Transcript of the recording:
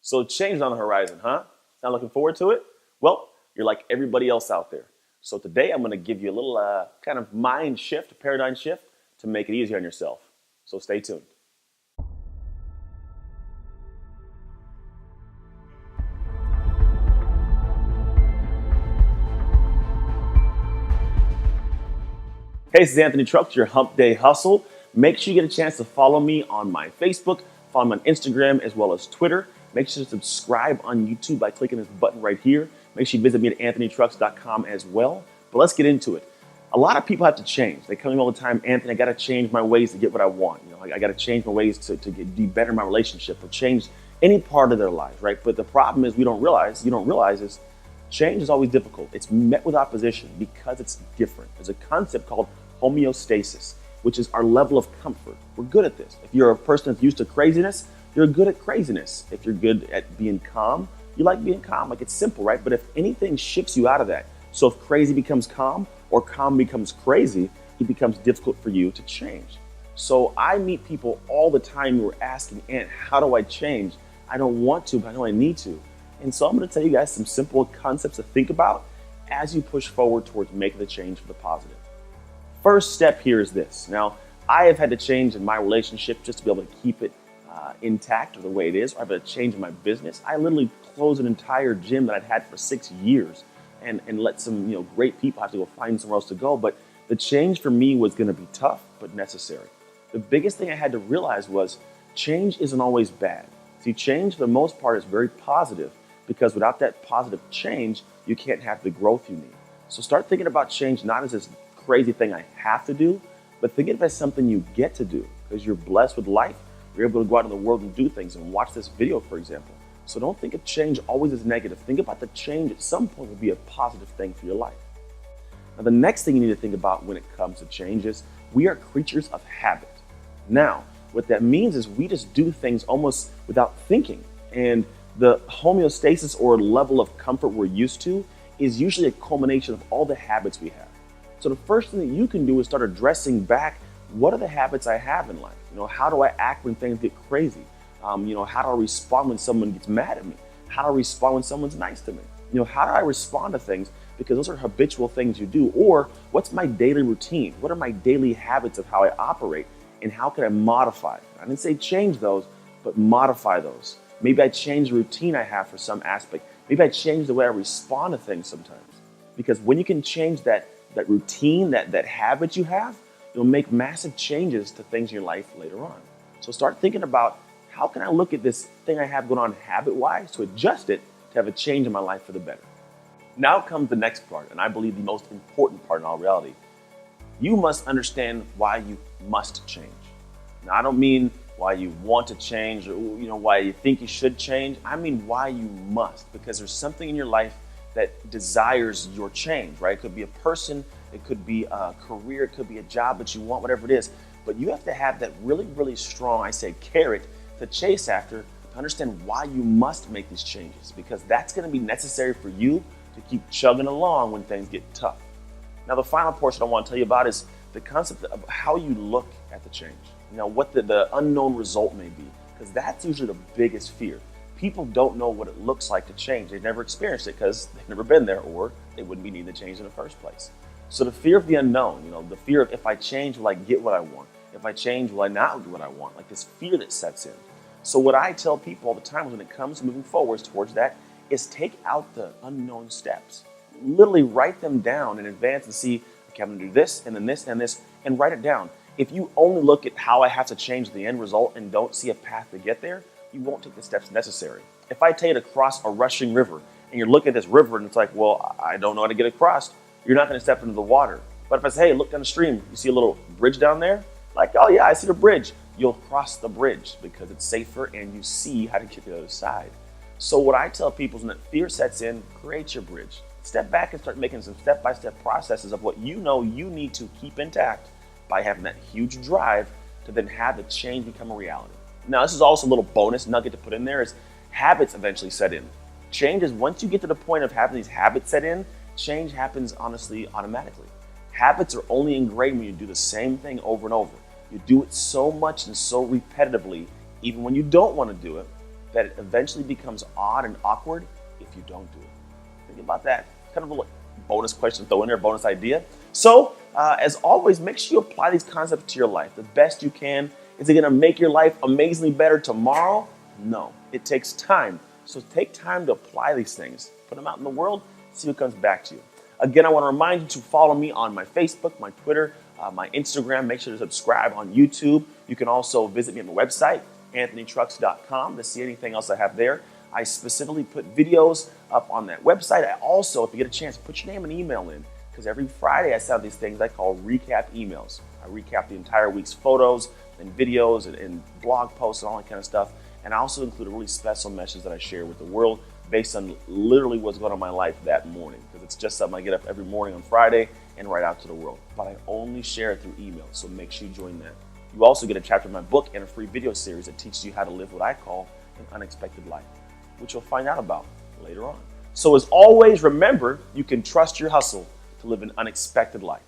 So change on the horizon, huh? Not looking forward to it? Well, you're like everybody else out there. So today I'm going to give you a little kind of mind shift, a paradigm shift to make it easier on yourself. So stay tuned. Hey, this is Anthony Trucks, your Hump Day Hustle. Make sure you get a chance to follow me on my Facebook, follow me on Instagram, as well as Twitter. Make sure to subscribe on YouTube by clicking this button right here. Make sure you visit me at anthonytrucks.com as well. But let's get into it. A lot of people have to change. They come to me all the time, Anthony, I got to change my ways to get what I want. I got to change my ways to do better in my relationship or change any part of their lives, right? But the problem is you don't realize is change is always difficult. It's met with opposition because it's different. There's a concept called homeostasis, which is our level of comfort. We're good at this. If you're a person that's used to craziness, you're good at craziness. If you're good at being calm, you like being calm. Like, it's simple, right? But if anything shifts you out of that, so if crazy becomes calm or calm becomes crazy, it becomes difficult for you to change. So I meet people all the time who are asking, Ant, how do I change? I don't want to, but I know I need to. And so I'm going to tell you guys some simple concepts to think about as you push forward towards making the change for the positive. First step here is this. Now, I have had to change in my relationship just to be able to keep it intact or the way it is. I've had to change in my business. I literally closed an entire gym that I'd had for 6 years and let some great people have to go find somewhere else to go. But the change for me was going to be tough, but necessary. The biggest thing I had to realize was change isn't always bad. See, change for the most part is very positive because without that positive change, you can't have the growth you need. So start thinking about change not as this crazy thing I have to do, but think of it as something you get to do because you're blessed with life. You're able to go out in the world and do things and watch this video, for example. So don't think of change always as negative. Think about the change at some point will be a positive thing for your life. Now, the next thing you need to think about when it comes to change is we are creatures of habit. Now, what that means is we just do things almost without thinking. And the homeostasis or level of comfort we're used to is usually a culmination of all the habits we have. So the first thing that you can do is start addressing back, what are the habits I have in life? How do I act when things get crazy? How do I respond when someone gets mad at me? How do I respond when someone's nice to me? How do I respond to things? Because those are habitual things you do. Or what's my daily routine? What are my daily habits of how I operate? And how can I modify? I didn't say change those, but modify those. Maybe I change the routine I have for some aspect. Maybe I change the way I respond to things sometimes. Because when you can change that routine, that habit you have, you'll make massive changes to things in your life later on. So start thinking about how can I look at this thing I have going on habit-wise to adjust it to have a change in my life for the better. Now comes the next part, and I believe the most important part in all reality. You must understand why you must change. Now, I don't mean why you want to change or why you think you should change. I mean why you must, because there's something in your life that desires your change, right? It could be a person, it could be a career, it could be a job that you want, whatever it is. But you have to have that really, really strong, I say, carrot to chase after to understand why you must make these changes, because that's going to be necessary for you to keep chugging along when things get tough. Now, the final portion I want to tell you about is the concept of how you look at the change. What the unknown result may be, because that's usually the biggest fear. People don't know what it looks like to change. They've never experienced it because they've never been there, or they wouldn't be needing to change in the first place. So the fear of the unknown, the fear of if I change, will I get what I want? If I change, will I not get what I want? Like this fear that sets in. So what I tell people all the time when it comes to moving forwards towards that is take out the unknown steps. Literally write them down in advance and see, okay, I'm going to do this and then this and this, and write it down. If you only look at how I have to change the end result and don't see a path to get there, you won't take the steps necessary. If I tell you to cross a rushing river and you're looking at this river and it's like, well, I don't know how to get across, you're not going to step into the water. But if I say, hey, look down the stream, you see a little bridge down there? Like, oh yeah, I see the bridge. You'll cross the bridge because it's safer and you see how to get to the other side. So what I tell people is when that fear sets in, create your bridge. Step back and start making some step-by-step processes of what you know you need to keep intact by having that huge drive to then have the change become a reality. Now, this is also a little bonus nugget to put in there is habits eventually set in. Change is once you get to the point of having these habits set in, change happens honestly automatically. Habits are only ingrained when you do the same thing over and over. You do it so much and so repetitively, even when you don't want to do it, that it eventually becomes odd and awkward if you don't do it. Think about that. Kind of a little bonus question to throw in there, bonus idea. So, as always, make sure you apply these concepts to your life the best you can. Is it going to make your life amazingly better tomorrow? No. It takes time. So take time to apply these things. Put them out in the world, see what comes back to you. Again, I want to remind you to follow me on my Facebook, my Twitter, my Instagram. Make sure to subscribe on YouTube. You can also visit me at my website, anthonytrucks.com, to see anything else I have there. I specifically put videos up on that website. I also, if you get a chance, put your name and email in, because every Friday I send out these things I call recap emails. I recap the entire week's photos and videos and blog posts and all that kind of stuff. And I also include a really special message that I share with the world based on literally what's going on in my life that morning, because it's just something I get up every morning on Friday and write out to the world. But I only share it through email, so make sure you join that. You also get a chapter of my book and a free video series that teaches you how to live what I call an unexpected life, which you'll find out about later on. So as always, remember, you can trust your hustle to live an unexpected life.